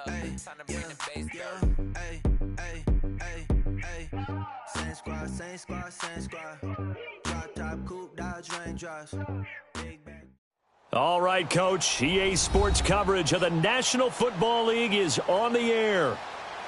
Ay, yeah, ay, ay, ay, ay. Same squad, same squad. Drop top, coupe, Dodge raindrops. Big bang. All right, Coach. EA Sports coverage of the National Football League is on the air.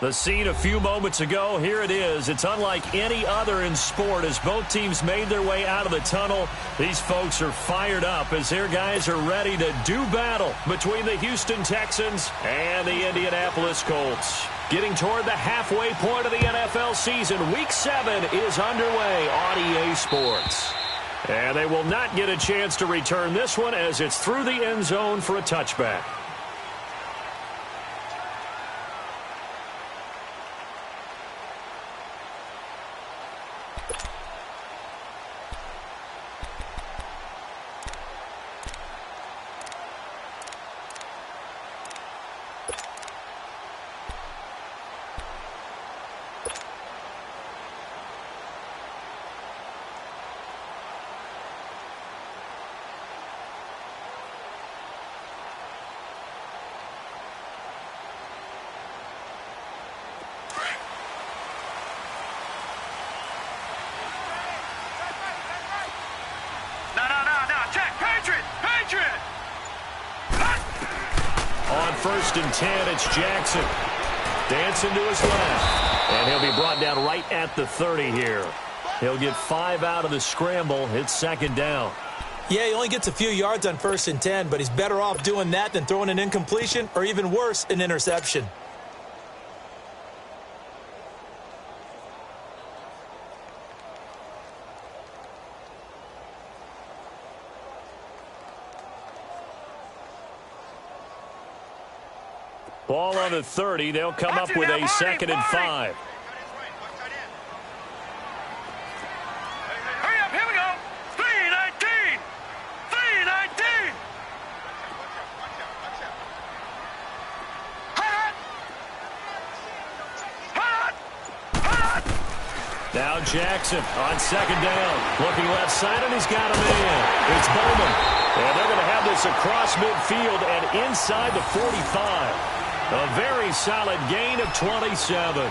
The scene a few moments ago, here it is. It's unlike any other in sport as both teams made their way out of the tunnel. These folks are fired up as their guys are ready to do battle between the Houston Texans and the Indianapolis Colts. Getting toward the halfway point of the NFL season, Week 7 is underway on EA Sports. And they will not get a chance to return this one as it's through the end zone for a touchback. On 1st and 10, it's Jackson. Dancing to his left. And he'll be brought down right at the 30 here. He'll get 5 out of the scramble. It's 2nd down. Yeah, he only gets a few yards on 1st and 10, but he's better off doing that than throwing an incompletion or even worse, an interception. Ball on the 30. They'll come up with a 2nd and 5. Hurry up, here we go. 3-19. 3-19. Now Jackson on 2nd down. Looking left side, and he's got a man. It's Bowman. And they're going to have this across midfield and inside the 45. A very solid gain of 27.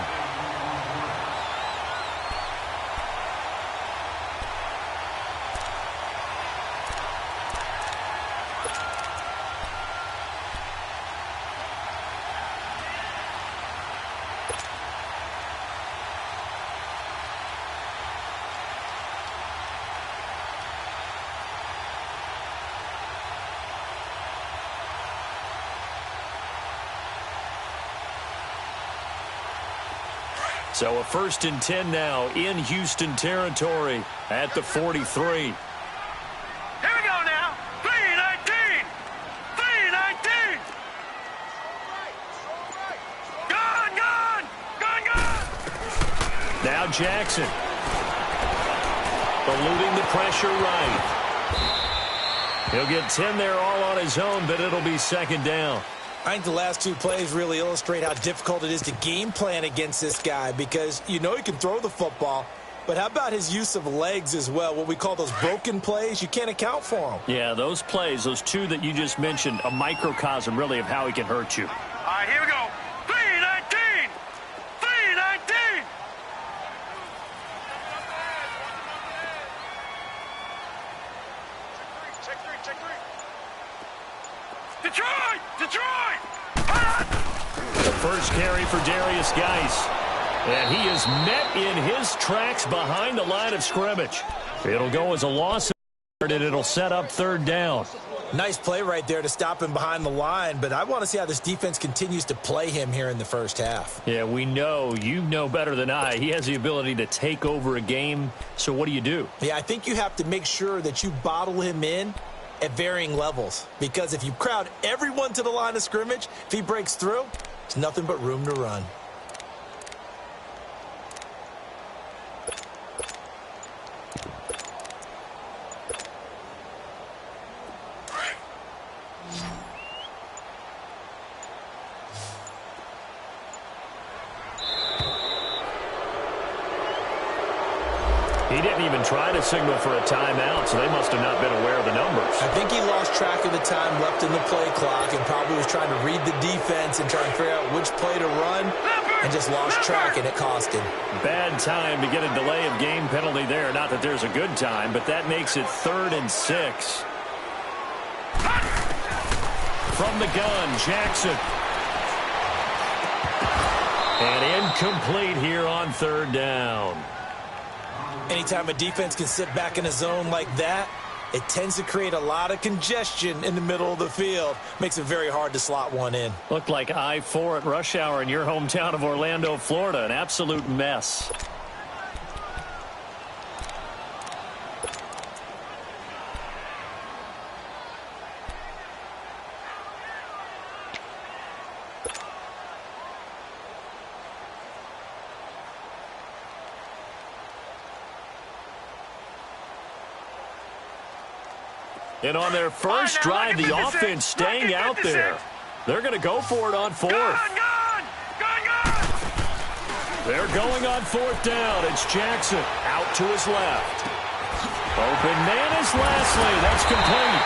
So a 1st and 10 now in Houston territory at the 43. Here we go now. 3-19. 3-19. Gone. Now Jackson. Eluding the pressure right. He'll get 10 there all on his own, but it'll be 2nd down. I think the last 2 plays really illustrate how difficult it is to game plan against this guy because you know he can throw the football, but how about his use of legs as well, what we call those broken plays? You can't account for them. Yeah, those plays, those 2 that you just mentioned, a microcosm really of how he can hurt you. All right, here we go. 3-19. 3-19. Check 3. Detroit! The first carry for Darius Geis. And he is met in his tracks behind the line of scrimmage. It'll go as a loss, and it'll set up 3rd down. Nice play right there to stop him behind the line, but I want to see how this defense continues to play him here in the first half. Yeah, we know. You know better than I. He has the ability to take over a game, so what do you do? Yeah, I think you have to make sure that you bottle him in at varying levels, because if you crowd everyone to the line of scrimmage, if he breaks through, there's nothing but room to run. He didn't even try to signal for a timeout, so they must have not been aware of the numbers. I think he lost track of the time left in the play clock and probably was trying to read the defense and try and figure out which play to run and just lost track, and it cost him. Bad time to get a delay of game penalty there. Not that there's a good time, but that makes it 3rd and 6. From the gun, Jackson. And incomplete here on 3rd down. Anytime a defense can sit back in a zone like that, it tends to create a lot of congestion in the middle of the field. Makes it very hard to slot one in. Looked like I-4 at rush hour in your hometown of Orlando, Florida. An absolute mess. And on their first drive, the offense staying out there. They're going to go for it on 4th. They're going on 4th down. It's Jackson out to his left. Open man is Lashley. That's complete.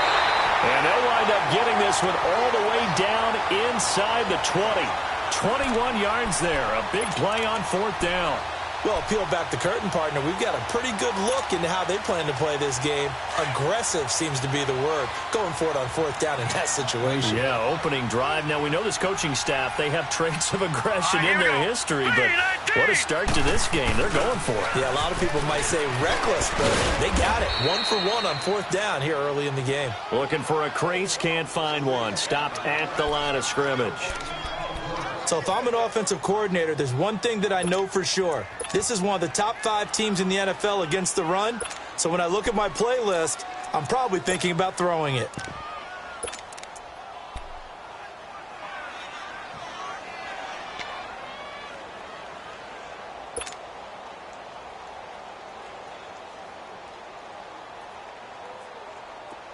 And they'll wind up getting this one all the way down inside the 20. 21 yards there. A big play on 4th down. Well, peel back the curtain, partner. We've got a pretty good look into how they plan to play this game. Aggressive seems to be the word. Going for it on 4th down in that situation. Yeah, opening drive. Now, we know this coaching staff, they have traits of aggression in their history, but what a start to this game. They're going for it. Yeah, a lot of people might say reckless, but they got it. 1 for 1 on 4th down here early in the game. Looking for a crease, can't find one. Stopped at the line of scrimmage. So if I'm an offensive coordinator, there's one thing that I know for sure. This is one of the top 5 teams in the NFL against the run. So when I look at my playlist, I'm probably thinking about throwing it.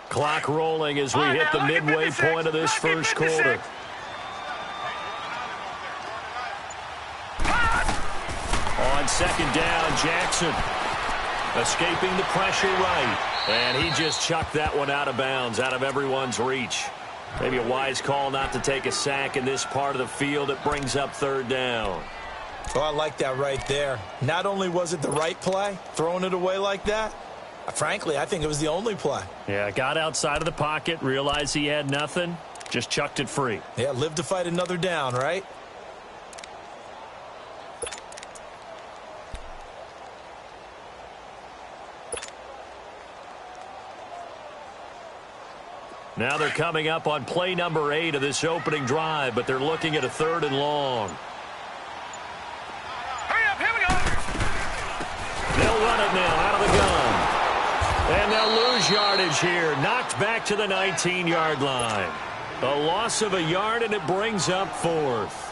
Clock rolling as we hit the midway point of this first quarter. On 2nd down, Jackson escaping the pressure right. And he just chucked that one out of bounds, out of everyone's reach. Maybe a wise call not to take a sack in this part of the field. It brings up 3rd down. Oh, I like that right there. Not only was it the right play, throwing it away like that, frankly, I think it was the only play. Yeah, got outside of the pocket, realized he had nothing, just chucked it free. Yeah, live to fight another down, right? Now they're coming up on play number 8 of this opening drive, but they're looking at a 3rd and long. Hurry up, here we go. They'll run it now out of the gun. And they'll lose yardage here. Knocked back to the 19-yard line. A loss of a yard, and it brings up 4th.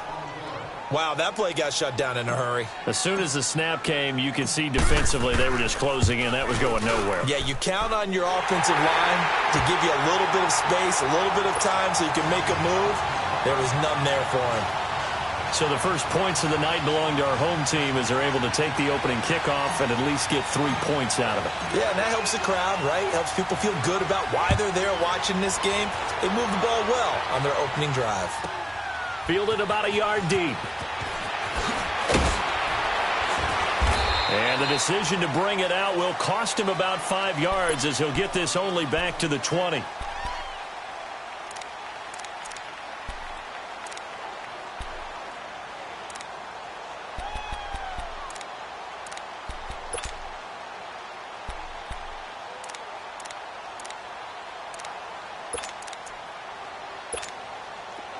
Wow, that play got shut down in a hurry. As soon as the snap came, you could see defensively they were just closing in. That was going nowhere. Yeah, you count on your offensive line to give you a little bit of space, a little bit of time so you can make a move. There was none there for him. So the first points of the night belong to our home team as they're able to take the opening kickoff and at least get 3 points out of it. Yeah, and that helps the crowd, right? Helps people feel good about why they're there watching this game. They moved the ball well on their opening drive. Fielded about a yard deep. And the decision to bring it out will cost him about 5 yards as he'll get this only back to the 20.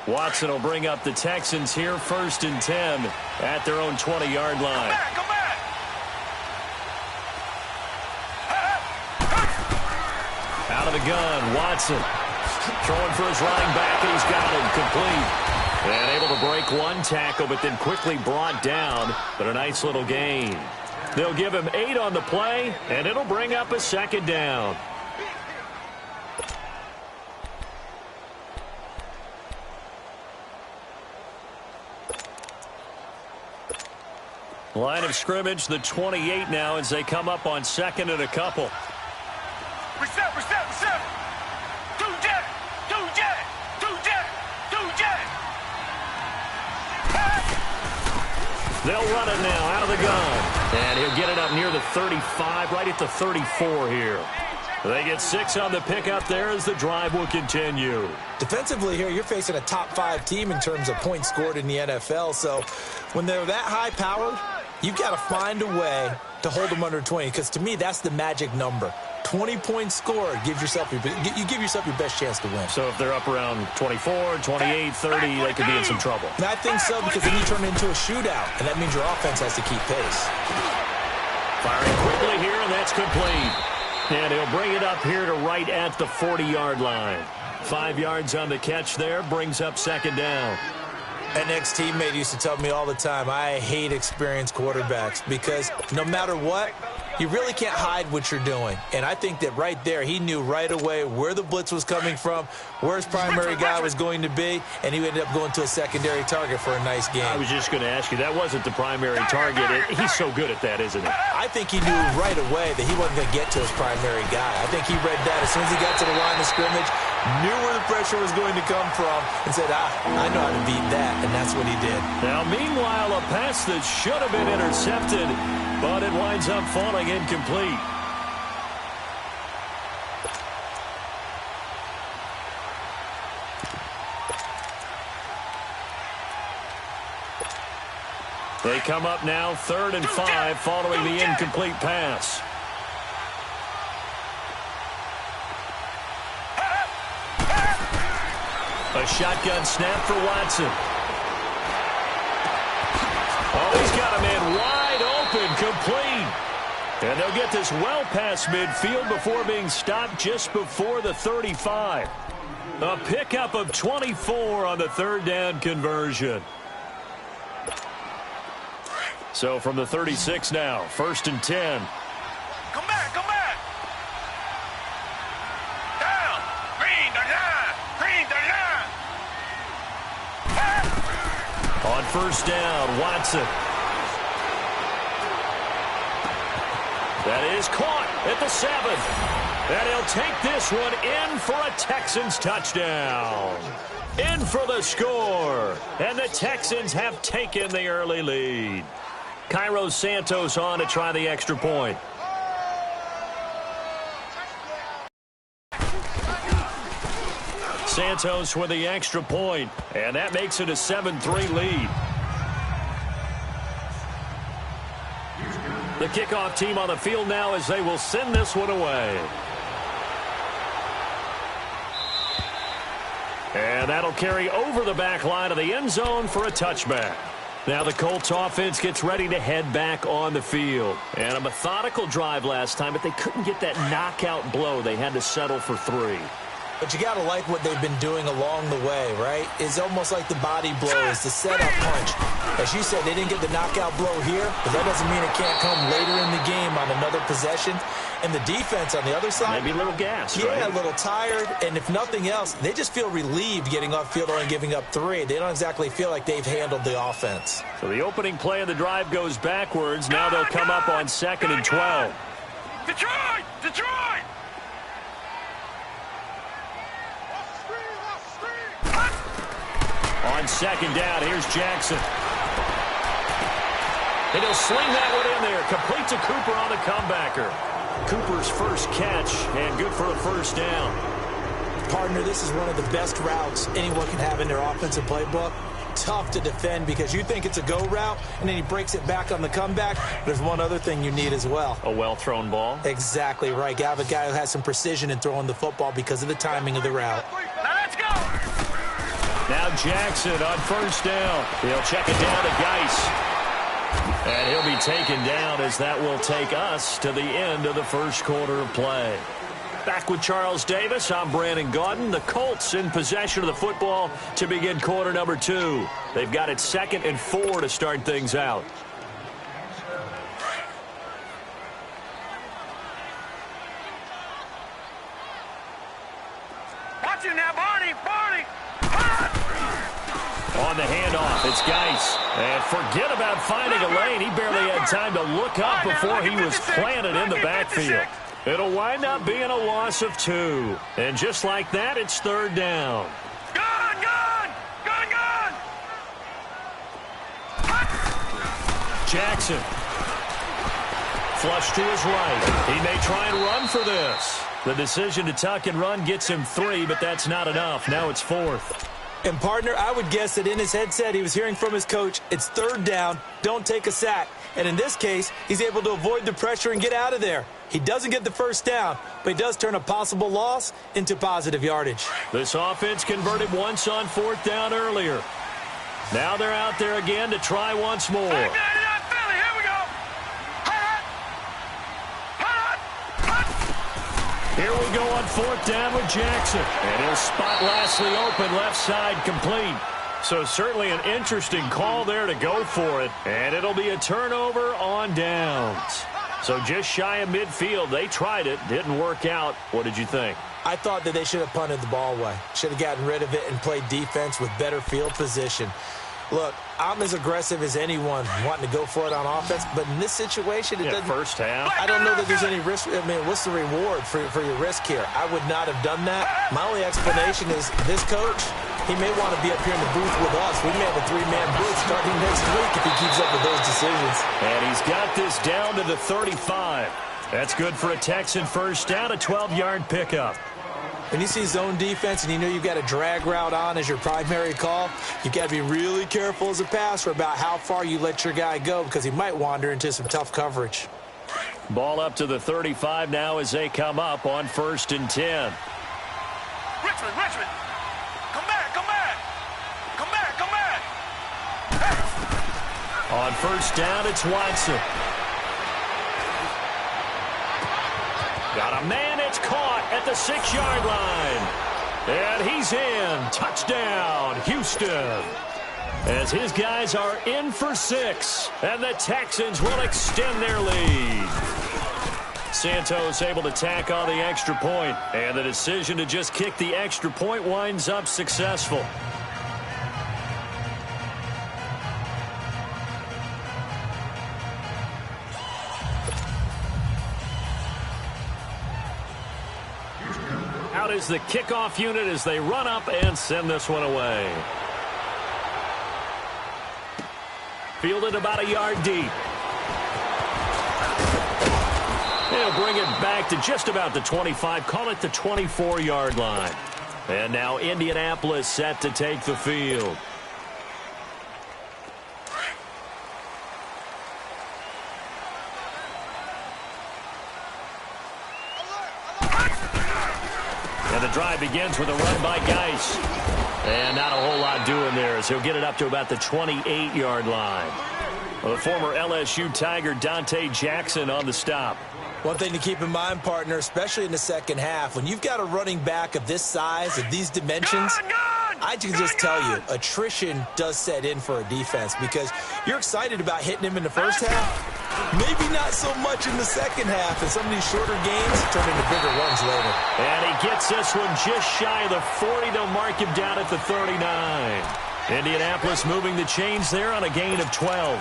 Watson will bring up the Texans here 1st and 10 at their own 20-yard line. Go back. Out of the gun, Watson throwing for his running back, and he's got him complete. And able to break one tackle, but then quickly brought down, but a nice little gain. They'll give him 8 on the play, and it'll bring up a 2nd down. Line of scrimmage, the 28 now as they come up on second and a couple. Reset. Two jet. They'll run it now out of the gun. And he'll get it up near the 35, right at the 34 here. They get 6 on the pickup there as the drive will continue. Defensively here, you're facing a top 5 team in terms of points scored in the NFL. So when they're that high powered, you've got to find a way to hold them under 20. Because to me, that's the magic number. 20 points scored gives yourself your best chance to win. So if they're up around 24, 28, 30, they could be in some trouble. And I think so, because then you turn it into a shootout, and that means your offense has to keep pace. Firing quickly here, and that's complete. And he'll bring it up here to right at the 40-yard line. 5 yards on the catch there, brings up second down. An ex-teammate used to tell me all the time, I hate experienced quarterbacks because no matter what, you really can't hide what you're doing. And I think that right there, he knew right away where the blitz was coming from, where his primary guy was going to be, and he ended up going to a secondary target for a nice game. I was just going to ask you, that wasn't the primary target. He's so good at that, isn't he? I think he knew right away that he wasn't going to get to his primary guy. I think he read that as soon as he got to the line of scrimmage, knew where the pressure was going to come from, and said, I know how to beat that, and that's what he did. Now, meanwhile, a pass that should have been intercepted, but it winds up falling incomplete. They come up now 3rd and 5 following the incomplete pass. A shotgun snap for Watson. Oh, he's got a man wide open, complete. And they'll get this well past midfield before being stopped just before the 35. A pickup of 24 on the 3rd down conversion. So from the 36 now, 1st and 10. Come back. Down. Green the line. On 1st down, Watson. That is caught at the 7. And he'll take this one in for a Texans touchdown. In for the score. And the Texans have taken the early lead. Cairo Santos on to try the extra point. Santos with the extra point, and that makes it a 7-3 lead. The kickoff team on the field now as they will send this one away. And that'll carry over the back line of the end zone for a touchback. Now the Colts offense gets ready to head back on the field. And a methodical drive last time, but they couldn't get that knockout blow. They had to settle for 3. But you got to like what they've been doing along the way, right? It's almost like the body blows, the setup punch. As you said, they didn't get the knockout blow here, but that doesn't mean it can't come later in the game on another possession. And the defense on the other side, maybe a little gas, yeah, right? A little tired. And if nothing else, they just feel relieved getting off field and giving up 3. They don't exactly feel like they've handled the offense. So the opening play of the drive goes backwards. Now they'll come up on 2nd and 12. Detroit! On 2nd down, here's Jackson. And he'll sling that one in there. Complete to Cooper on the comebacker. Cooper's first catch, and good for a 1st down. Partner, this is one of the best routes anyone can have in their offensive playbook. Tough to defend because you think it's a go route, and then he breaks it back on the comeback. There's one other thing you need as well. A well-thrown ball. Exactly right. You have a guy who has some precision in throwing the football because of the timing of the route. Now let's go! Now Jackson on 1st down. He'll check it down to Geis. And he'll be taken down as that will take us to the end of the 1st quarter of play. Back with Charles Davis, I'm Brandon Gaudin. The Colts in possession of the football to begin quarter number 2. They've got it 2nd and 4 to start things out. Watch it now, Barney! On the handoff, It's Geis. And forget about finding a lane. He barely had time to look up before he was planted in the backfield. It'll wind up being a loss of 2. And just like that, it's third down. Gone, gone, gone, gone. Jackson. Flush to his right. He may try and run for this. The decision to tuck and run gets him 3, but that's not enough. Now it's 4th. And, partner, I would guess that in his headset he was hearing from his coach, it's third down, don't take a sack. And in this case, he's able to avoid the pressure and get out of there. He doesn't get the first down, but he does turn a possible loss into positive yardage. This offense converted once on 4th down earlier. Now they're out there again to try once more. Hey, Philly, here we go. Here we go on 4th down with Jackson. And he'll spot Lastly open, left side complete. So certainly an interesting call there to go for it. And it'll be a turnover on downs. So just shy of midfield. They tried it. Didn't work out. What did you think? I thought that they should have punted the ball away. Should have gotten rid of it and played defense with better field position. Look, I'm as aggressive as anyone wanting to go for it on offense, but in this situation, it doesn't. First half. I don't know that there's any risk. I mean, what's the reward for your risk here? I would not have done that. My only explanation is this coach, he may want to be up here in the booth with us. We may have a 3-man booth starting next week if he keeps up with those decisions. And he's got this down to the 35. That's good for a Texan first down, a 12-yard pickup. When you see zone defense and you know you've got a drag route on as your primary call, you've got to be really careful as a passer about how far you let your guy go because he might wander into some tough coverage. Ball up to the 35 now as they come up on 1st and 10. Richmond, come back, come back. Come back, come back. Hey. On 1st down, it's Watson. Got a man, it's caught at the 6-yard line. And he's in. Touchdown, Houston. As his guys are in for 6. And the Texans will extend their lead. Santos able to tack on the extra point. And the decision to just kick the extra point winds up successful. Out is the kickoff unit as they run up and send this one away. Fielded about a yard deep. They'll bring it back to just about the 25. Call it the 24-yard line. And now Indianapolis set to take the field. And the drive begins with a run by Geis. And not a whole lot doing there as he'll get it up to about the 28-yard line. Well, the former LSU Tiger Dante Jackson on the stop. One thing to keep in mind, partner, especially in the second half, when you've got a running back of this size, of these dimensions, I can just tell you, attrition does set in for a defense because you're excited about hitting him in the first half. Maybe not so much in the second half, and some of these shorter games turn into bigger runs later. And he gets this one just shy of the 40. They'll mark him down at the 39. Indianapolis moving the chains there on a gain of 12.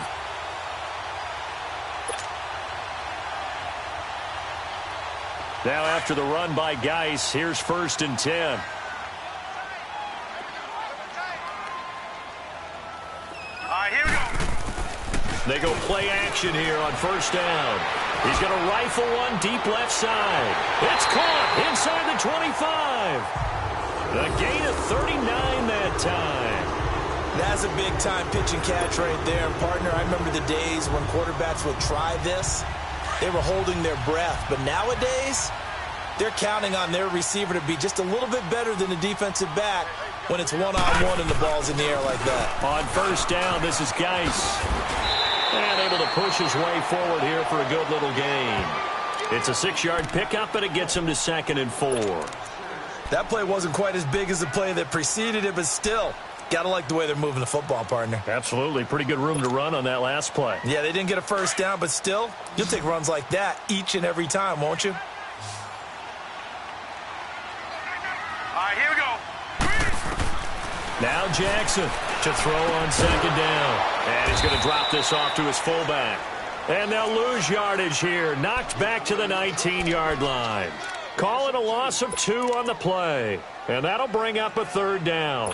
Now after the run by Geis, here's 1st and 10. All right, here we go. They go play action here on 1st down. He's going to rifle one deep left side. It's caught inside the 25. The gain of 39 that time. That's a big-time pitch and catch right there. And, partner, I remember the days when quarterbacks would try this. They were holding their breath. But nowadays, they're counting on their receiver to be just a little bit better than the defensive back when it's one-on-one and the ball's in the air like that. On 1st down, this is Geis. And able to push his way forward here for a good little gain. It's a 6-yard pickup, but it gets him to 2nd and 4. That play wasn't quite as big as the play that preceded it, but still, got to like the way they're moving the football, partner. Absolutely. Pretty good room to run on that last play. Yeah, they didn't get a 1st down, but still, you'll take runs like that each and every time, won't you? All right, here we go. Now Jackson to throw on second down. And he's going to drop this off to his fullback. And they'll lose yardage here. Knocked back to the 19-yard line. Call it a loss of 2 on the play. And that'll bring up a third down.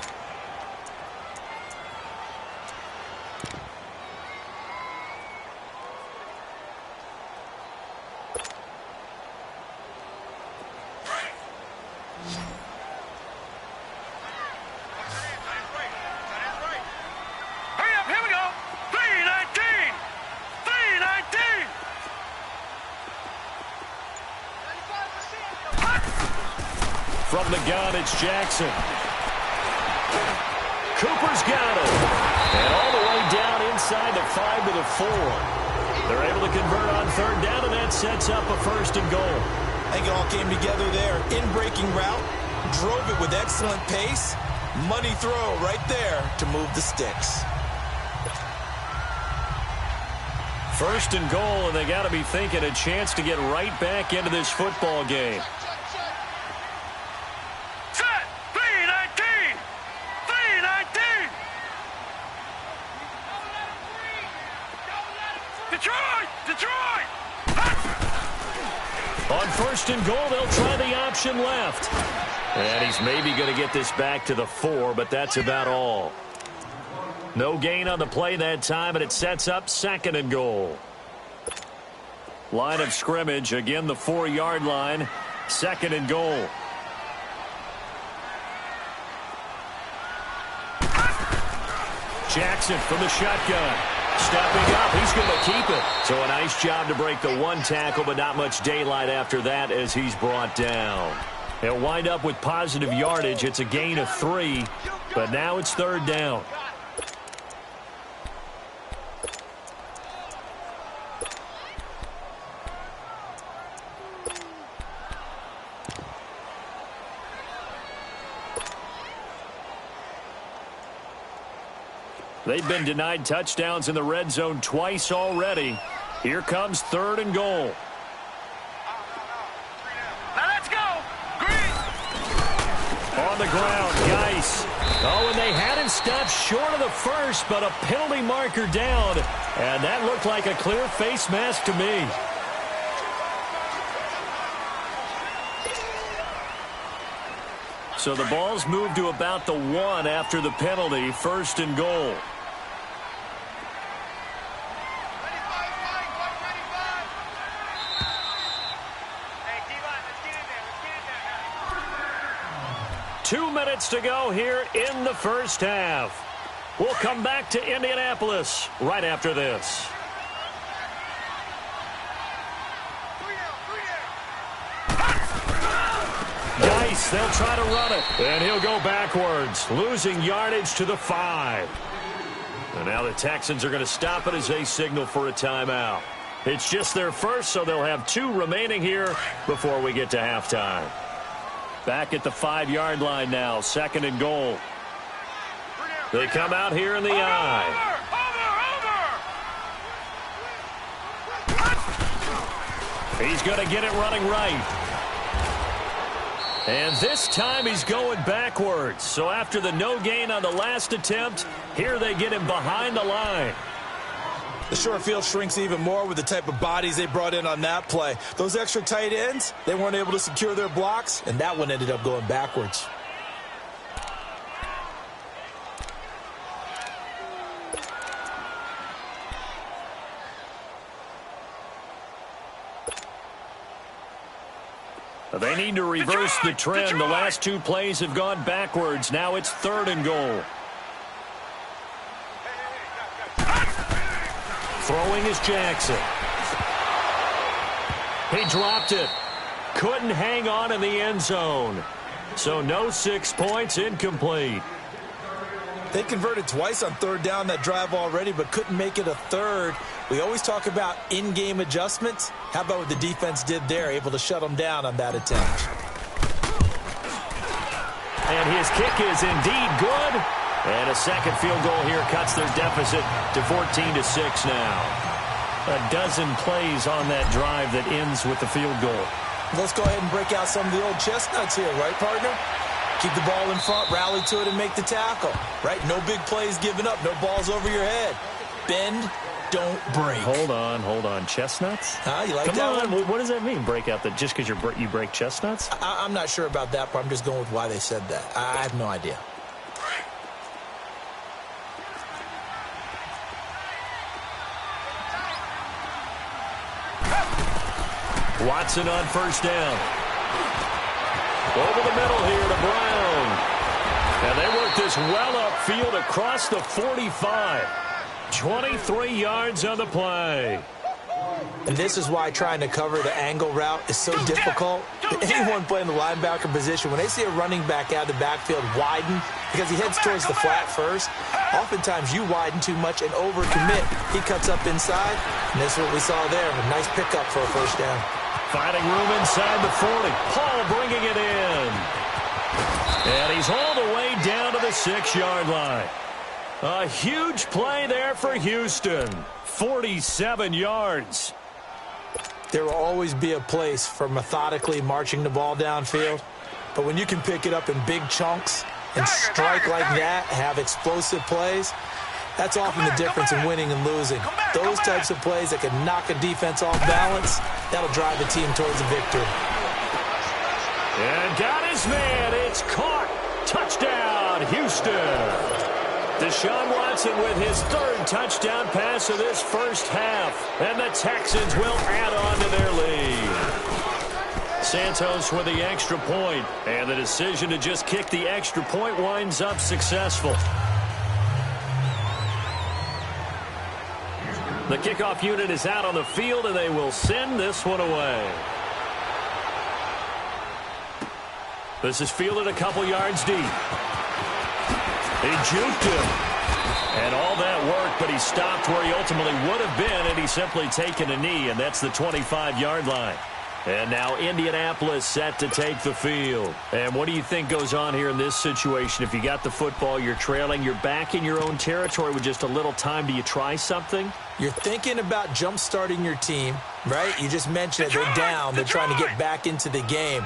From the gun, it's Jackson. Cooper's got it. And all the way down inside the 5 to the 4. They're able to convert on third down, and that sets up a first and goal. I think it all came together there. In-breaking route, drove it with excellent pace. Money throw right there to move the sticks. First and goal, and they got to be thinking a chance to get right back into this football game. On first and goal, they'll try the option left. And he's maybe going to get this back to the 4, but that's about all. No gain on the play that time, and it sets up second and goal. Line of scrimmage, again the 4-yard line, second and goal. Jackson from the shotgun. Stepping up, he's going to keep it. So a nice job to break the 1 tackle, but not much daylight after that as he's brought down. He'll wind up with positive yardage. It's a gain of 3, but now it's third down. They've been denied touchdowns in the red zone twice already. Here comes third and goal. Now let's go. Green. On the ground, Geis. Oh, and they had him stopped short of the first, but a penalty marker down. And that looked like a clear face mask to me. So the ball's moved to about the 1 after the penalty, first and goal. Hey, D-line, let's get in there. Let's get in there now. 2 minutes to go here in the first half. We'll come back to Indianapolis right after this. They'll try to run it, and he'll go backwards, losing yardage to the 5. And now the Texans are going to stop it as they signal for a timeout. It's just their first, so they'll have 2 remaining here before we get to halftime. Back at the 5-yard line now, second and goal. They come out here in the eye. He's going to get it running right. And this time he's going backwards. So after the no gain on the last attempt, here they get him behind the line. The short field shrinks even more with the type of bodies they brought in on that play. Those extra tight ends, they weren't able to secure their blocks, and that one ended up going backwards. They need to reverse the trend. The last 2 plays have gone backwards. Now it's third and goal. Throwing is Jackson. He dropped it. Couldn't hang on in the end zone. So no 6 points, incomplete. They converted twice on third down that drive already, but couldn't make it a third. We always talk about in-game adjustments. How about what the defense did there, able to shut them down on that attempt? And his kick is indeed good. And a second field goal here cuts their deficit to 14-6 now. A dozen plays on that drive that ends with the field goal. Let's go ahead and break out some of the old chestnuts here, right, partner? Keep the ball in front, rally to it, and make the tackle. Right? No big plays given up. No balls over your head. Bend, don't break. Hold on. Chestnuts? You like Come that on. one? What does that mean, break out? That just because you break chestnuts? I'm not sure about that, but I'm just going with why they said that. I have no idea. Watson on first down. Over the middle here to Brown. And they work this well upfield across the 45. 23 yards on the play. And this is why trying to cover the angle route is so difficult. Anyone playing the linebacker position, when they see a running back out of the backfield widen, because he heads towards the flat first, oftentimes you widen too much and overcommit. He cuts up inside, and that's what we saw there. A nice pickup for a first down. Finding room inside the 40. Paul bringing it in. And he's all the way down to the 6-yard line. A huge play there for Houston. 47 yards. There will always be a place for methodically marching the ball downfield. But when you can pick it up in big chunks and strike like that, have explosive plays, that's often the difference in winning and losing. Those types of plays that can knock a defense off balance, that'll drive a team towards a victory. And got his man. It's caught. Touchdown, Houston. Deshaun Watson with his 3rd touchdown pass of this first half. And the Texans will add on to their lead. Santos with the extra point. And the decision to just kick the extra point winds up successful. The kickoff unit is out on the field, and they will send this one away. This is fielded a couple yards deep. He juked him. And all that work, but he stopped where he ultimately would have been, and he's simply taken a knee, and that's the 25-yard line. And now Indianapolis set to take the field. And what do you think goes on here in this situation? If you got the football, you're trailing, you're back in your own territory with just a little time. Do you try something? You're thinking about jump-starting your team, right? You just mentioned it. They're down. They're trying to get back into the game.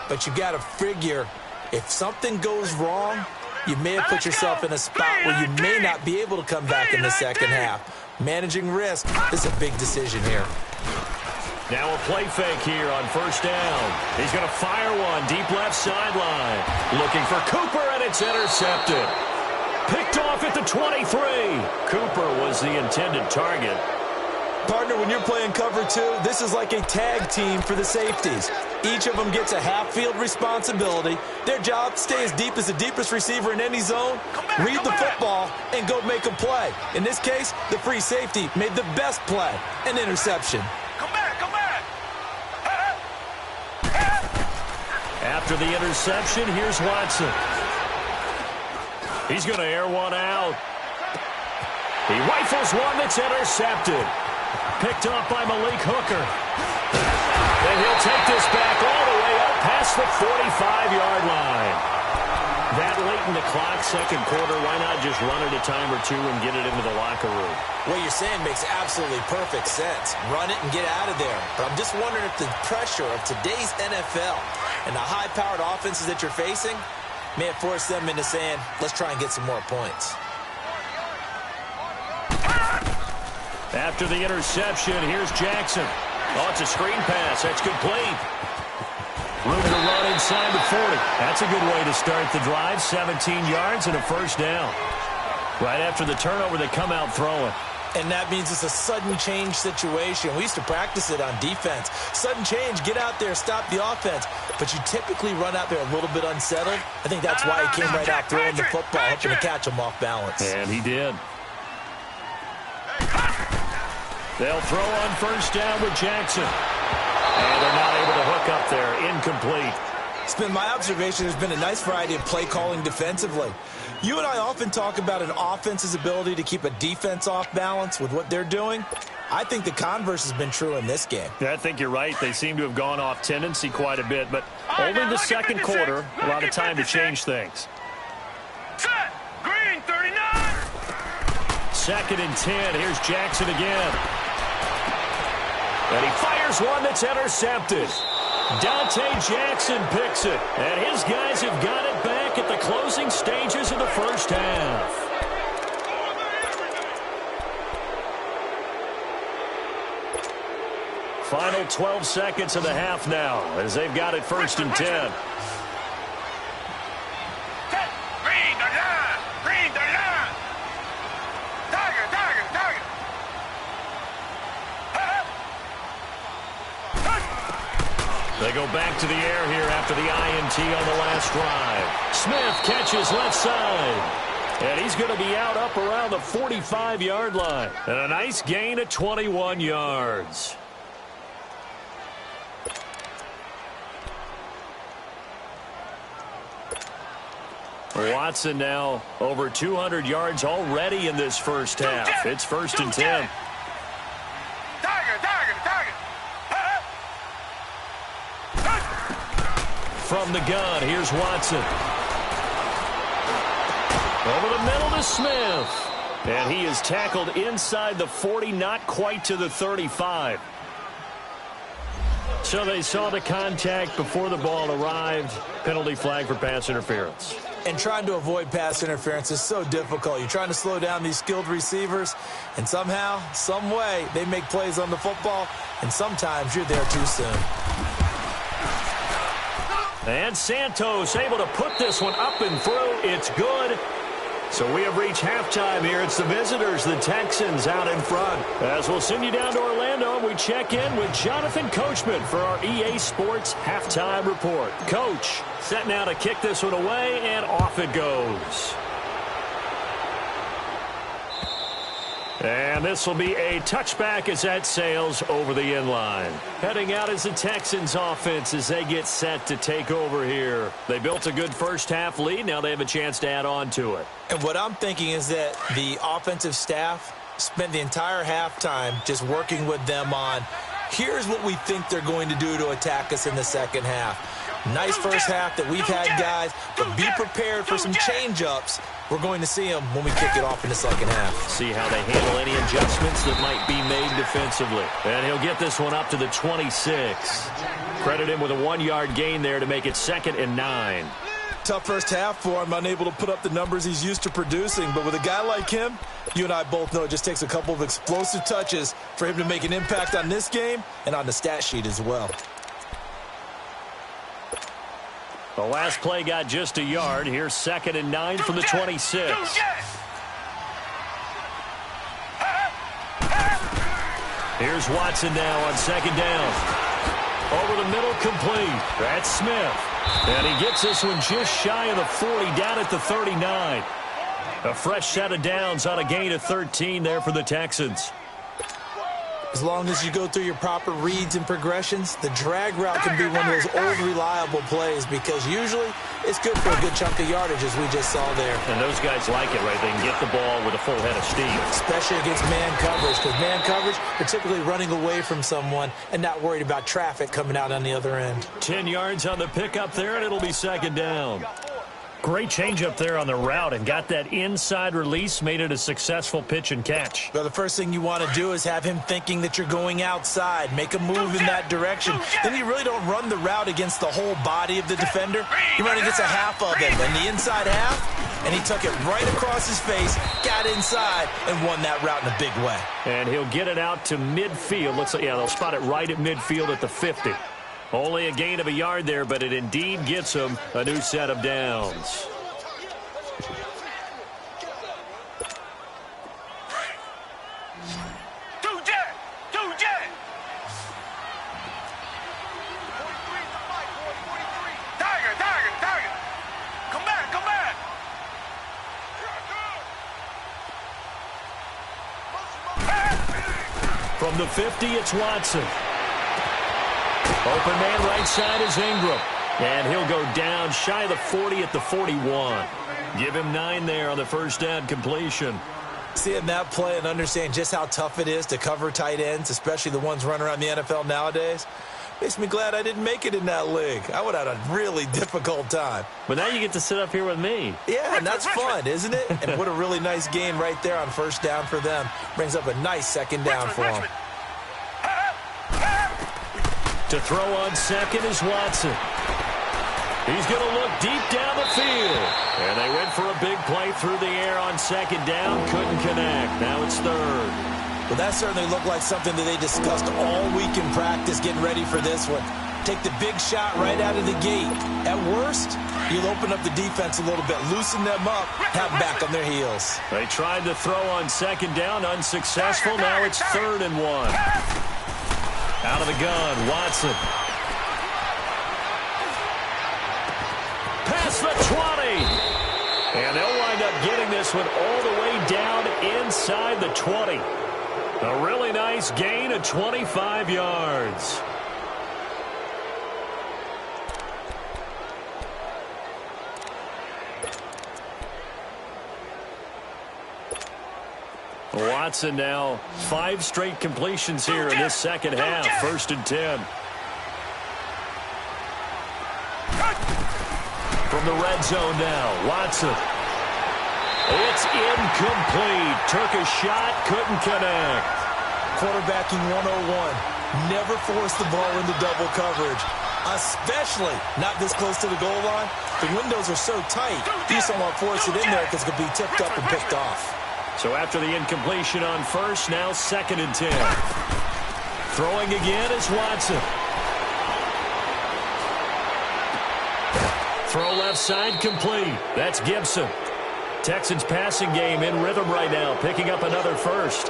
But you got to figure, if something goes wrong, you may have put yourself in a spot where you may not be able to come back in the second half. Managing risk is a big decision here. Now a play fake here on first down. He's going to fire one deep left sideline. Looking for Cooper, and it's intercepted. Picked off at the 23. Cooper was the intended target. Partner, when you're playing cover 2, this is like a tag team for the safeties. Each of them gets a half-field responsibility. Their job, stay as deep as the deepest receiver in any zone, read the football, and go make a play. In this case, the free safety made the best play, an interception. Come back, come back. After the interception, here's Watson. He's going to air one out. He rifles one that's intercepted. Picked off by Malik Hooker. And he'll take this back all the way up past the 45-yard line. That late in the clock, second quarter, why not just run it a time or two and get it into the locker room? What you're saying makes absolutely perfect sense. Run it and get out of there. But I'm just wondering if the pressure of today's NFL and the high-powered offenses that you're facing may have forced them into saying, let's try and get some more points. After the interception, here's Jackson. Oh, it's a screen pass. That's complete. Room to run inside the 40. That's a good way to start the drive. 17 yards and a first down. Right after the turnover, they come out throwing. And that means it's a sudden change situation. We used to practice it on defense. Sudden change, get out there, stop the offense. But you typically run out there a little bit unsettled. I think that's why he came right out throwing the football, hoping to catch him off balance. And he did. They'll throw on first down with Jackson. And they're not able to hook up there. Incomplete. It's been my observation there's been a nice variety of play calling defensively. You and I often talk about an offense's ability to keep a defense off balance with what they're doing. I think the converse has been true in this game. Yeah, I think you're right. They seem to have gone off tendency quite a bit, but only the second quarter, a lot of time to change things. Set. Green, 39. 2nd and 10. Here's Jackson again. And he fires one that's intercepted. Dante Jackson picks it, and his guys have got it back at the closing stages of the first half. Final 12 seconds of the half now as they've got it 1st and 10. Read the line. Read the line. Tiger, tiger, tiger. They go back to the air here after the INT on the last drive. Smith catches left side. And he's going to be out up around the 45-yard line. And a nice gain of 21 yards. Watson now over 200 yards already in this first half. It's 1st and 10. Tiger, tiger, tiger. From the gun, here's Watson. Over the middle to Smith. And he is tackled inside the 40, not quite to the 35. So they saw the contact before the ball arrived. Penalty flag for pass interference. And trying to avoid pass interference is so difficult. You're trying to slow down these skilled receivers, and somehow, some way, they make plays on the football, and sometimes you're there too soon. And Santos able to put this one up and through. It's good. So we have reached halftime here. It's the visitors, the Texans, out in front. As we'll send you down to Orlando, we check in with Jonathan Coachman for our EA Sports Halftime Report. Coach, set now to kick this one away, and off it goes. And this will be a touchback as that sails over the inline. Heading out is the Texans offense as they get set to take over here. They built a good first half lead. Now they have a chance to add on to it. And what I'm thinking is that the offensive staff spent the entire halftime just working with them on, here's what we think they're going to do to attack us in the second half. Nice first half that we've had, guys, but be prepared for some change-ups. We're going to see them when we kick it off in the second half. See how they handle any adjustments that might be made defensively. And he'll get this one up to the 26. Credit him with a 1-yard gain there to make it 2nd and 9. Tough first half for him, unable to put up the numbers he's used to producing. But with a guy like him, you and I both know it just takes a couple of explosive touches for him to make an impact on this game and on the stat sheet as well. The last play got just a yard. Here's 2nd and 9 from the 26. Here's Watson now on 2nd down. Over the middle, complete. That's Smith. And he gets this one just shy of the 40, down at the 39. A fresh set of downs on a gain of 13 there for the Texans. As long as you go through your proper reads and progressions, the drag route can be one of those old reliable plays because usually it's good for a good chunk of yardage as we just saw there. And those guys like it, right? They can get the ball with a full head of steam. Especially against man coverage, because man coverage, they're typically running away from someone and not worried about traffic coming out on the other end. 10 yards on the pickup there, and it'll be 2nd down. Great change up there on the route and got that inside release, made it a successful pitch and catch. Well, the first thing you want to do is have him thinking that you're going outside, make a move in that direction. Then you really don't run the route against the whole body of the defender. You run against a half of him, and the inside half, and he took it right across his face, got inside, and won that route in a big way. And he'll get it out to midfield. Looks like, yeah, they'll spot it right at midfield at the 50. Only a gain of a yard there, but it indeed gets him a new set of downs. From the 50, it's Watson. Open man right side is Ingram. And he'll go down shy of the 40 at the 41. Give him 9 there on the first down completion. Seeing that play and understand just how tough it is to cover tight ends, especially the ones running around the NFL nowadays, makes me glad I didn't make it in that league. I would have had a really difficult time. But now you get to sit up here with me. Yeah, and that's fun, isn't it? And what a really nice game right there on first down for them. Brings up a nice 2nd down for them. To throw on second is Watson. He's going to look deep down the field. And they went for a big play through the air on second down. Couldn't connect. Now it's third. Well, that certainly looked like something that they discussed all week in practice getting ready for this one. Take the big shot right out of the gate. At worst, you'll open up the defense a little bit, loosen them up, have them back on their heels. They tried to throw on second down, unsuccessful. Now it's 3rd and 1. Out of the gun, Watson. Past the 20. And they'll wind up getting this one all the way down inside the 20. A really nice gain of 25 yards. Watson now 5 straight completions here in this second half. 1st and 10. From the red zone now, Watson. It's incomplete. Took a shot, couldn't connect. Quarterbacking 101. Never force the ball into double coverage, especially not this close to the goal line. The windows are so tight, you just don't want to force it in there because it could be tipped up and picked off. So after the incompletion on first, now 2nd and 10. Throwing again is Watson. Throw left side complete. That's Gibson. Texans passing game in rhythm right now, picking up another first.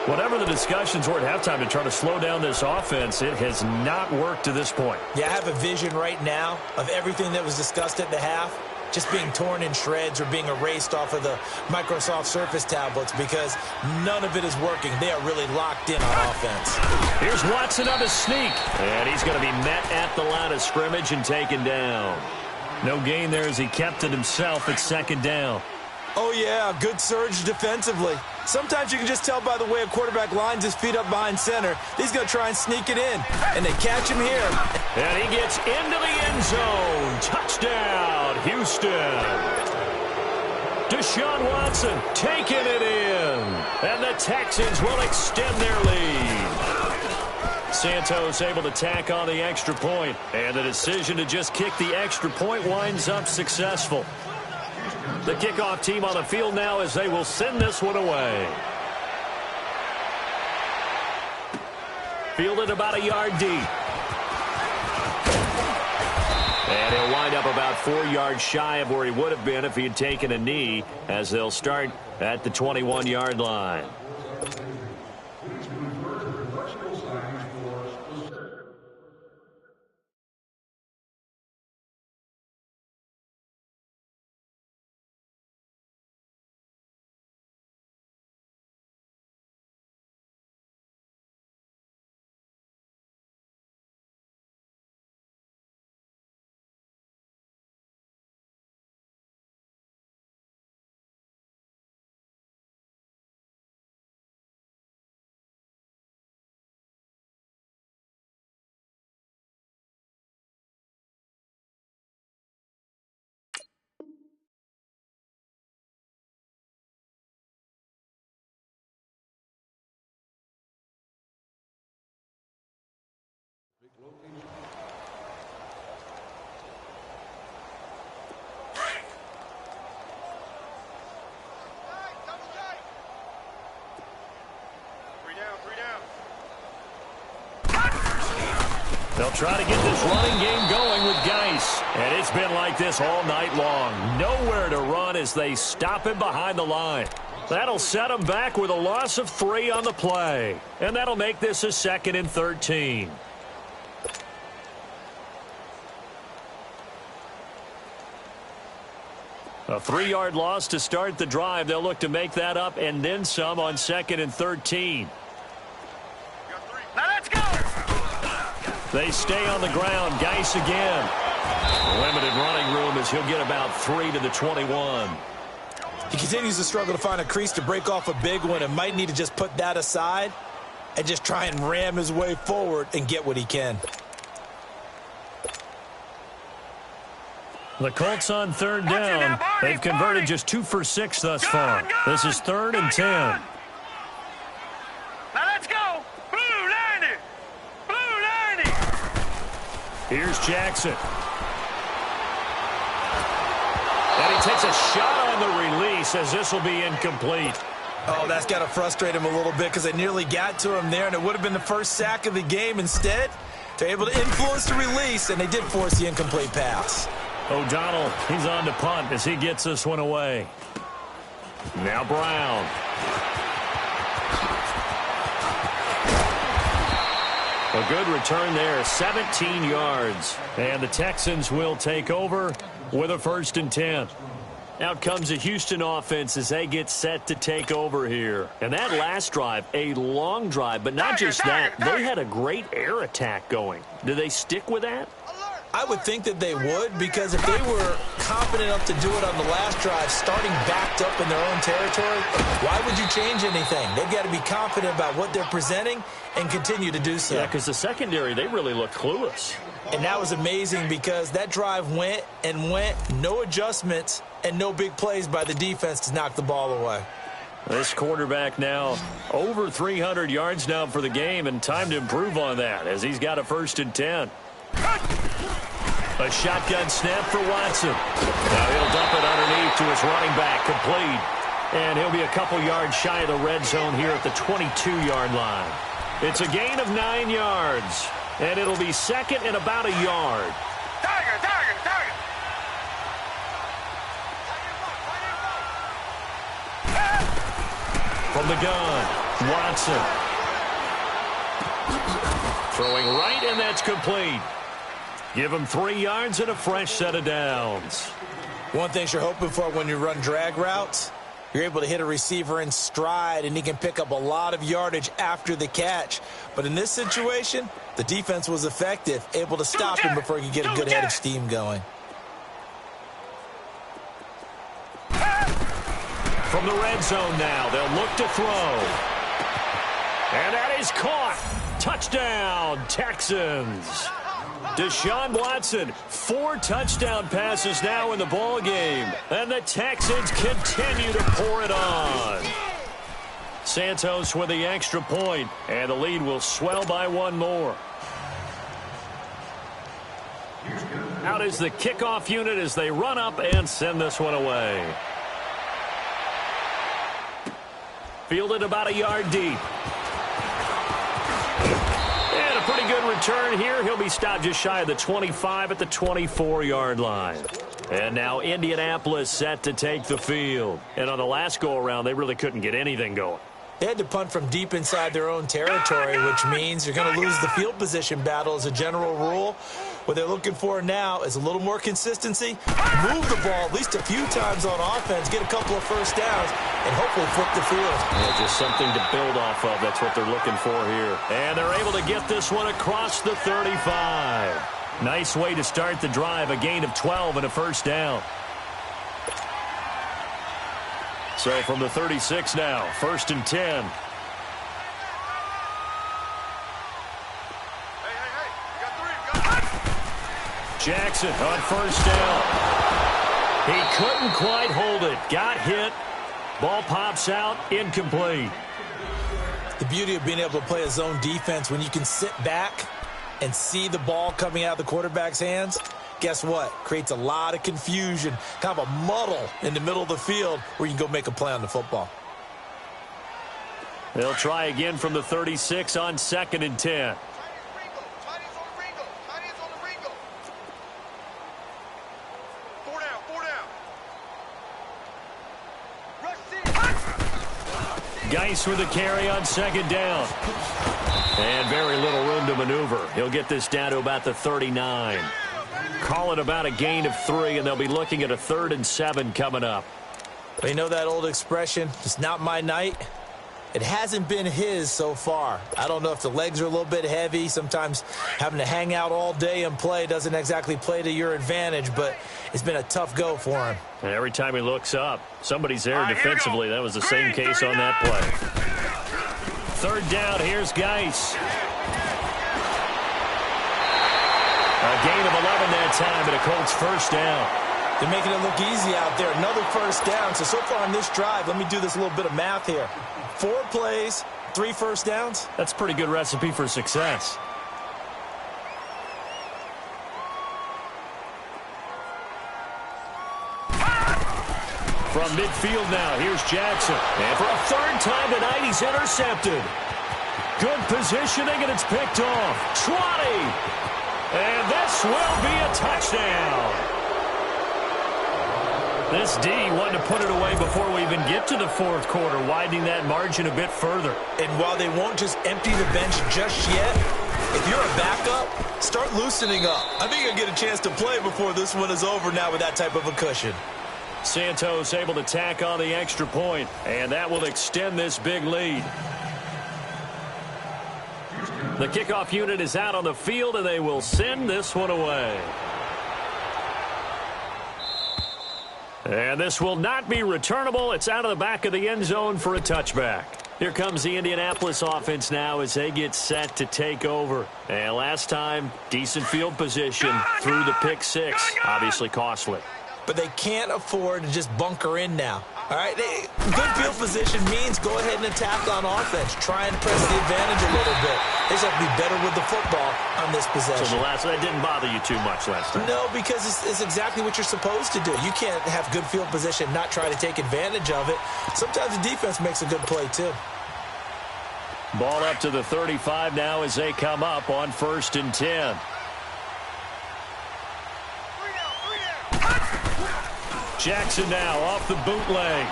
Whatever the discussions were at halftime to try to slow down this offense, it has not worked to this point. Yeah, I have a vision right now of everything that was discussed at the half just being torn in shreds or being erased off of the Microsoft Surface tablets because none of it is working. They are really locked in on offense. Here's Watson on the sneak, and he's going to be met at the line of scrimmage and taken down. No gain there as he kept it himself at 2nd down. Oh, yeah, good surge defensively. Sometimes you can just tell by the way a quarterback lines his feet up behind center. He's going to try and sneak it in, and they catch him here. And he gets into the end zone. Touchdown, Houston. Deshaun Watson taking it in, and the Texans will extend their lead. Santos able to tack on the extra point, and the decision to just kick the extra point winds up successful. The kickoff team on the field now as they will send this one away. Fielded about a yard deep. And he'll wind up about 4 yards shy of where he would have been if he had taken a knee, as they'll start at the 21-yard line. They'll try to get this running game going with Geis. And it's been like this all night long. Nowhere to run as they stop him behind the line. That'll set him back with a loss of 3 on the play. And that'll make this a 2nd and 13. A 3-yard loss to start the drive. They'll look to make that up and then some on 2nd and 13. Now let's go! They stay on the ground. Geis again. Limited running room as he'll get about 3 to the 21. He continues to struggle to find a crease to break off a big one and might need to just put that aside and just try and ram his way forward and get what he can. The Colts on 3rd down. They've converted just 2 for 6 thus far. This is 3rd and 10. Now let's go! Blue 90! Blue 90! Here's Jackson. And he takes a shot on the release as this will be incomplete. Oh, that's got to frustrate him a little bit because they nearly got to him there, and it would have been the first sack of the game. Instead, they're able to influence the release, and they did force the incomplete pass. O'Donnell, he's on to punt as he gets this one away. Now Brown. A good return there, 17 yards. And the Texans will take over with a 1st and 10. Out comes the Houston offense as they get set to take over here. And that last drive, a long drive, but not just that, they had a great air attack going. Do they stick with that? I would think that they would, because if they were confident enough to do it on the last drive, starting backed up in their own territory, why would you change anything? They've got to be confident about what they're presenting and continue to do so. Yeah, because the secondary, they really looked clueless. And that was amazing because that drive went and went, no adjustments, and no big plays by the defense to knock the ball away. This quarterback now over 300 yards now for the game, and time to improve on that as he's got a 1st and 10. A shotgun snap for Watson. Now he'll dump it underneath to his running back, complete. And he'll be a couple yards shy of the red zone here at the 22-yard line. It's a gain of 9 yards, and it'll be 2nd and about a yard. Tiger, tiger, tiger. From the gun, Watson. Throwing right, and that's complete. Give him 3 yards and a fresh set of downs. One thing you're hoping for when you run drag routes, you're able to hit a receiver in stride, and he can pick up a lot of yardage after the catch. But in this situation, the defense was effective, able to stop him before he could get a good head of steam going. From the red zone now, they'll look to throw. And that is caught. Touchdown, Texans. Deshaun Watson, 4 touchdown passes now in the ball game, and the Texans continue to pour it on. Santos with the extra point, and the lead will swell by 1 more. Out is the kickoff unit as they run up and send this one away. Fielded about a yard deep. And a pretty good return here. He'll be stopped just shy of the 25 at the 24-yard line. And now Indianapolis set to take the field. And on the last go-around, they really couldn't get anything going. They had to punt from deep inside their own territory, which means you're going to lose the field position battle as a general rule. What they're looking for now is a little more consistency, move the ball at least a few times on offense, get a couple of first downs, and hopefully flip the field. Yeah, just something to build off of. That's what they're looking for here. And they're able to get this one across the 35. Nice way to start the drive, a gain of 12 and a first down. So from the 36 now, 1st and 10. Jackson on 1st down. He couldn't quite hold it. Got hit. Ball pops out. Incomplete. The beauty of being able to play a zone defense when you can sit back and see the ball coming out of the quarterback's hands, guess what? Creates a lot of confusion, kind of a muddle in the middle of the field where you can go make a play on the football. They'll try again from the 36 on 2nd and 10. Geis with a carry on 2nd down. And very little room to maneuver. He'll get this down to about the 39. Call it about a gain of 3, and they'll be looking at a 3rd and 7 coming up. You know that old expression, it's not my night? It hasn't been his so far. I don't know if the legs are a little bit heavy. Sometimes having to hang out all day and play doesn't exactly play to your advantage, but it's been a tough go for him. And every time he looks up, somebody's there defensively. That was the same case on that play. 3rd down, here's Geis. A gain of 11 that time, and a Colts 1st down. They're making it look easy out there. Another 1st down. So far on this drive, let me do this little bit of math here. 4 plays, 3 first downs. That's a pretty good recipe for success. From midfield now, here's Jackson. And for a third time tonight, he's intercepted. Good positioning, and it's picked off. 20. And this will be a touchdown. This D wanted to put it away before we even get to the fourth quarter, widening that margin a bit further. And while they won't just empty the bench just yet, if you're a backup, start loosening up. I think you'll get a chance to play before this one is over now with that type of a cushion. Santos able to tack on the extra point, and that will extend this big lead. The kickoff unit is out on the field, and they will send this one away. And this will not be returnable. It's out of the back of the end zone for a touchback. Here comes the Indianapolis offense now as they get set to take over. And last time, decent field position through the pick six. Obviously costly. But they can't afford to just bunker in now. All right, good field position means go ahead and attack on offense. Try and press the advantage a little bit. They just have to be better with the football on this possession. So that didn't bother you too much last time? No, because it's exactly what you're supposed to do. You can't have good field position, not try to take advantage of it. Sometimes the defense makes a good play, too. Ball up to the 35 now as they come up on 1st and 10. Jackson now off the bootleg.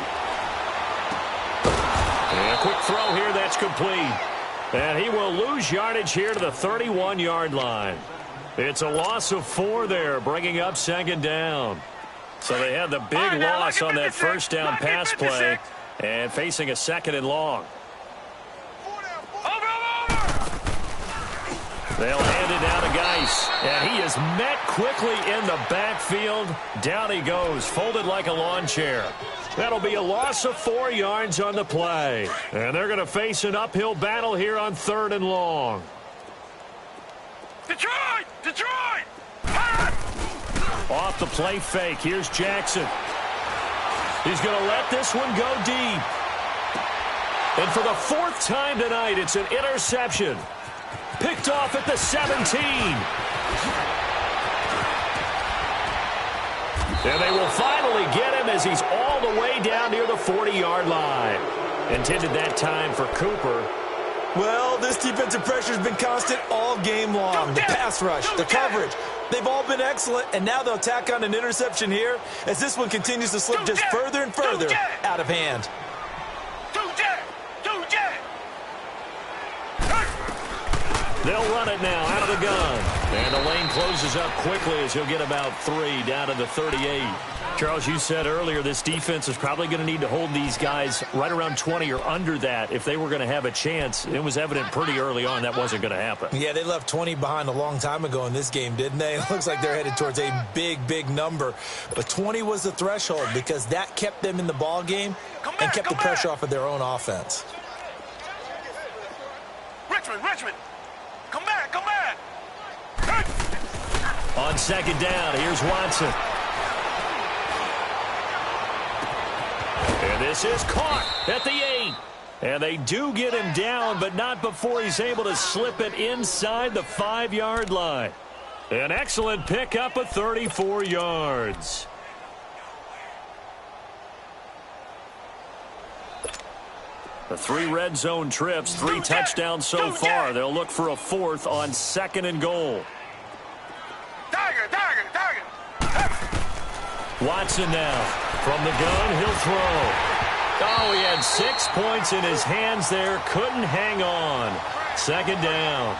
And a quick throw here, that's complete. And he will lose yardage here to the 31-yard line. It's a loss of 4 there, bringing up 2nd down. So they had the big loss on that first down pass play and facing a 2nd and long. They'll hand it down to Geis, and he is met quickly in the backfield. Down he goes, folded like a lawn chair. That'll be a loss of 4 yards on the play. And they're going to face an uphill battle here on 3rd and long. Detroit! Detroit! Off the play fake, here's Jackson. He's going to let this one go deep. And for the 4th time tonight, it's an interception. Picked off at the 17. And they will finally get him as he's all the way down near the 40-yard line. Intended that time for Cooper. Well, this defensive pressure has been constant all game long. The pass rush, the coverage, they've all been excellent, and now they'll tack on an interception here as this one continues to slip just further and further out of hand. They'll run it now out of the gun. And the lane closes up quickly as he'll get about 3 down to the 38. Charles, you said earlier this defense is probably going to need to hold these guys right around 20 or under that if they were going to have a chance. It was evident pretty early on that wasn't going to happen. Yeah, they left 20 behind a long time ago in this game, didn't they? It looks like they're headed towards a big, big number. But 20 was the threshold because that kept them in the ball game and kept the pressure off of their own offense. Richmond! Come back! On 2nd down, here's Watson. And this is caught at the 8. And they do get him down, but not before he's able to slip it inside the 5-yard line. An excellent pickup of 34 yards. The 3 red zone trips, 3 touchdowns so far. They'll look for a 4th on 2nd and goal. Tiger! Watson now. From the gun, he'll throw. Oh, he had 6 points in his hands there. Couldn't hang on. 2nd down.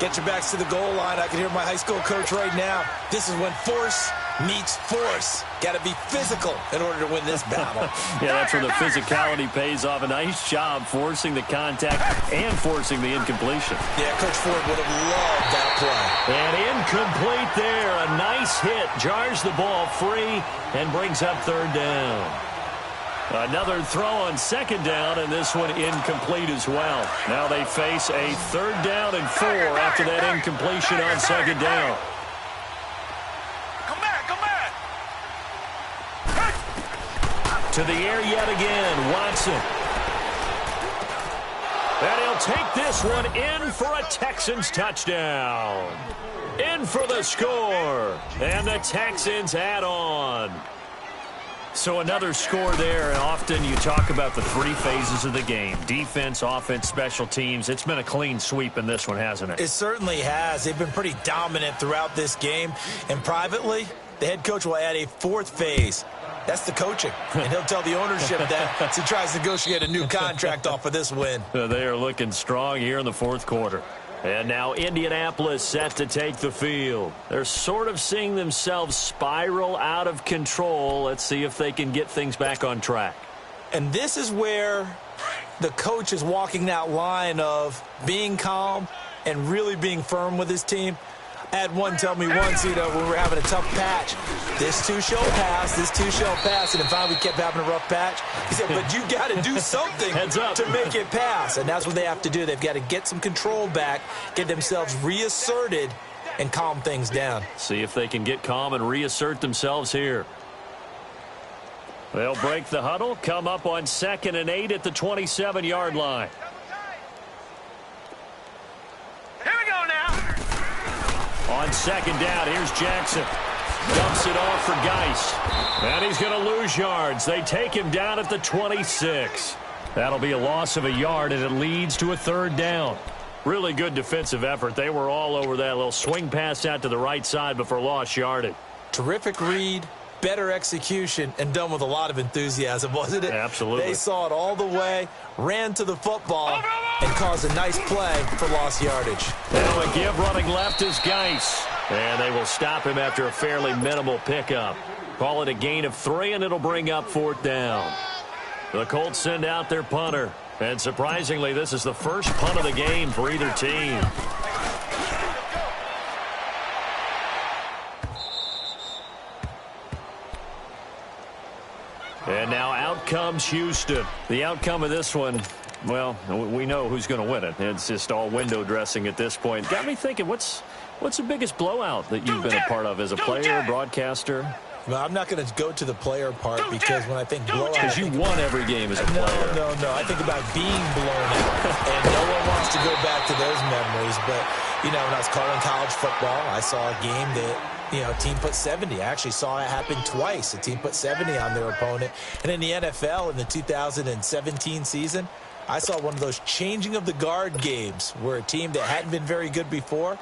Get your backs to the goal line. I can hear my high school coach right now. This is when force meets force. Got to be physical in order to win this battle. Yeah, that's where the physicality pays off. A nice job forcing the contact and forcing the incompletion. Yeah, Coach Ford would have loved that play. And incomplete there. A nice hit. Jars the ball free and brings up 3rd down. Another throw on 2nd down, and this one incomplete as well. Now they face a 3rd down and 4 after that incompletion on 2nd down. Come back! To the air yet again, Watson. And he'll take this one in for a Texans touchdown. In for the score. And the Texans add on. So another score there, and often you talk about the three phases of the game: defense, offense, special teams. It's been a clean sweep in this one, hasn't it? It certainly has. They've been pretty dominant throughout this game. And privately, the head coach will add a fourth phase. That's the coaching. And he'll tell the ownership that as he tries to negotiate a new contract off of this win. They are looking strong here in the fourth quarter. And now Indianapolis set to take the field. They're sort of seeing themselves spiral out of control. Let's see if they can get things back on track. And this is where the coach is walking that line of being calm and really being firm with his team. I had one tell me once, when we were having a tough patch, this too shall pass, this too shall pass. And finally we kept having a rough patch. He said, but you got to do something to make it pass. And that's what they have to do. They've got to get some control back, get themselves reasserted, and calm things down. See if they can get calm and reassert themselves here. They'll break the huddle, come up on 2nd and 8 at the 27-yard line. Here we go now. On 2nd down, here's Jackson. Dumps it off for Geis. And he's going to lose yards. They take him down at the 26. That'll be a loss of a yard, and it leads to a 3rd down. Really good defensive effort. They were all over that little swing pass out to the right side before lost yardage. Terrific read, better execution, and done with a lot of enthusiasm, wasn't it? Absolutely. They saw it all the way, ran to the football, and caused a nice play for lost yardage. Now a give running left is Geis. And they will stop him after a fairly minimal pickup. Call it a gain of 3, and it'll bring up 4th down. The Colts send out their punter. And surprisingly, this is the first punt of the game for either team. And now out comes Houston. The outcome of this one, well, we know who's going to win it. It's just all window dressing at this point. Got me thinking, what's the biggest blowout that you've been a part of as a player, broadcaster? Well, I'm not going to go to the player part because when I think blowout... Because you won every game as a player. No. I think about being blown out. And no one wants to go back to those memories. But, when I was calling college football, I saw a game that, a team put 70. I actually saw it happen twice. A team put 70 on their opponent. And in the NFL in the 2017 season, I saw one of those changing of the guard games where a team that hadn't been very good before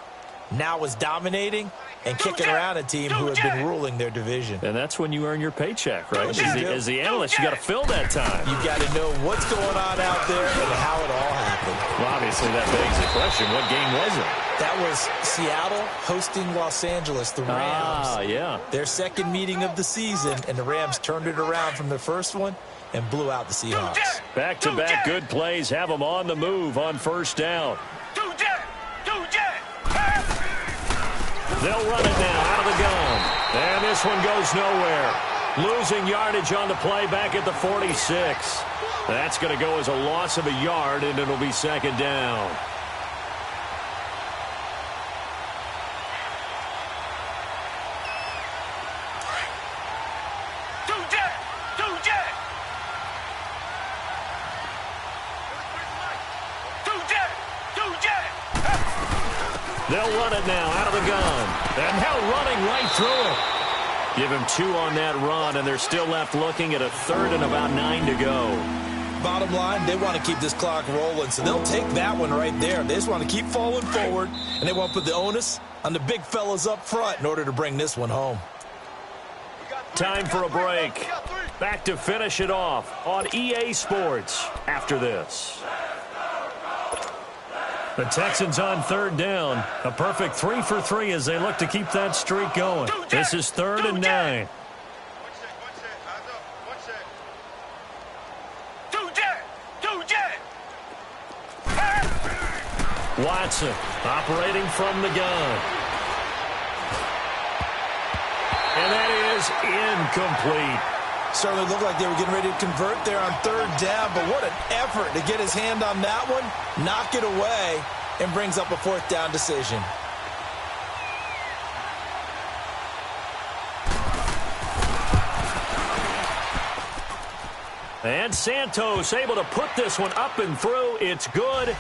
now was dominating and kicking around a team who had been ruling their division. And that's when you earn your paycheck, right? As the analyst, you got to fill that time. You got to know what's going on out there and how it all happened. Well, obviously, that begs the question, what game was it? That was Seattle hosting Los Angeles, the Rams. Yeah. Their second meeting of the season, and the Rams turned it around from their first one and blew out the Seahawks. Back-to-back good plays have them on the move on 1st down. They'll run it now out of the gun. And this one goes nowhere. Losing yardage on the play back at the 46. That's going to go as a loss of a yard, and it'll be 2nd down. They'll run it now out of the gun. And now running right through it. Give him 2 on that run, and they're still left looking at a 3rd and about 9 to go. Bottom line, they want to keep this clock rolling, so they'll take that one right there. They just want to keep falling forward, and they want to put the onus on the big fellas up front in order to bring this one home. Time for a break. Back to finish it off on EA Sports after this. The Texans on 3rd down. A perfect 3 for 3 as they look to keep that streak going. This is 3rd and 9. Watson operating from the gun. And that is incomplete. Certainly looked like they were getting ready to convert there on 3rd down, but what an effort to get his hand on that one, knock it away, and brings up a 4th down decision. And Santos able to put this one up and through. It's good.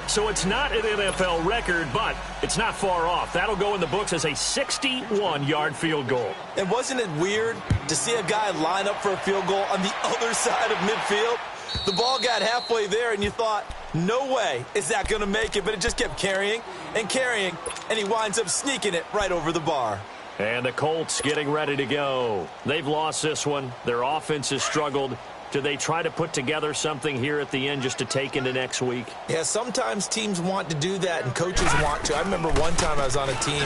So it's not an NFL record, but it's not far off. That'll go in the books as a 61-yard field goal. And wasn't it weird to see a guy line up for a field goal on the other side of midfield? The ball got halfway there, and you thought, no way is that going to make it, but it just kept carrying, and he winds up sneaking it right over the bar. And the Colts getting ready to go. They've lost this one. Their offense has struggled. Do they try to put together something here at the end just to take into next week? Yeah, sometimes teams want to do that and coaches want to. I remember one time I was on a team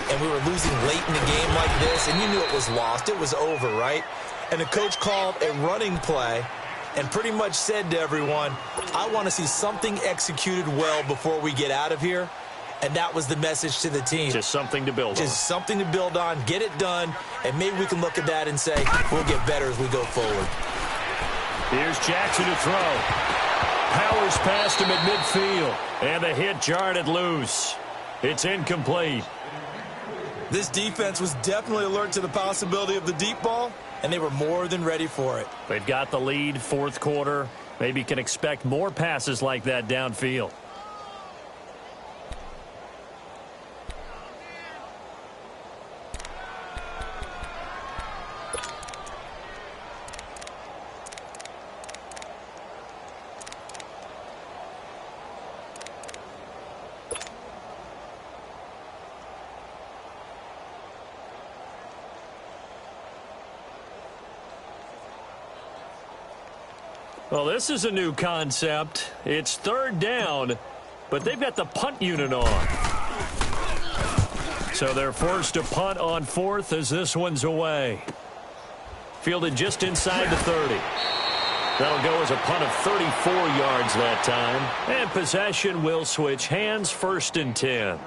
and we were losing late in the game like this, and you knew it was lost. It was over, right? And the coach called a running play and pretty much said to everyone, I want to see something executed well before we get out of here. And that was the message to the team. Just something to build on. Just something to build on, get it done, and maybe we can look at that and say, we'll get better as we go forward. Here's Jackson to throw. Powers past him at midfield. And the hit jarred it loose. It's incomplete. This defense was definitely alert to the possibility of the deep ball, and they were more than ready for it. They've got the lead, fourth quarter. Maybe can expect more passes like that downfield. Well, this is a new concept. It's third down, but they've got the punt unit on. So they're forced to punt on fourth as this one's away. Fielded just inside the 30. That'll go as a punt of 34 yards that time. And possession will switch hands, 1st and 10.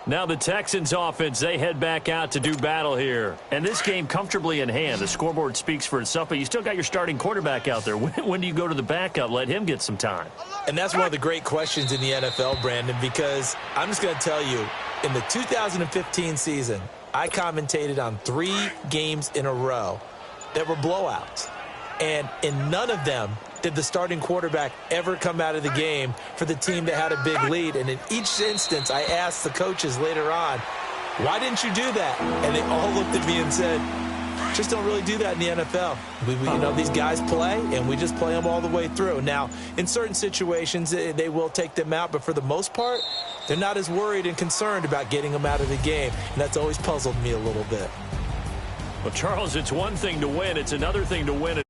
Now the Texans offense, they head back out to do battle here. And this game comfortably in hand. The scoreboard speaks for itself, but you still got your starting quarterback out there. When do you go to the backup? Let him get some time. And that's one of the great questions in the NFL, Brandon, because I'm just going to tell you, in the 2015 season, I commentated on 3 games in a row that were blowouts. And in none of them did the starting quarterback ever come out of the game for the team that had a big lead. And in each instance, I asked the coaches later on, why didn't you do that? And they all looked at me and said, just don't really do that in the NFL. You know, these guys play, and we just play them all the way through. Now, in certain situations, they will take them out, but for the most part, they're not as worried and concerned about getting them out of the game. And that's always puzzled me a little bit. Well, Charles, it's one thing to win. It's another thing to win it.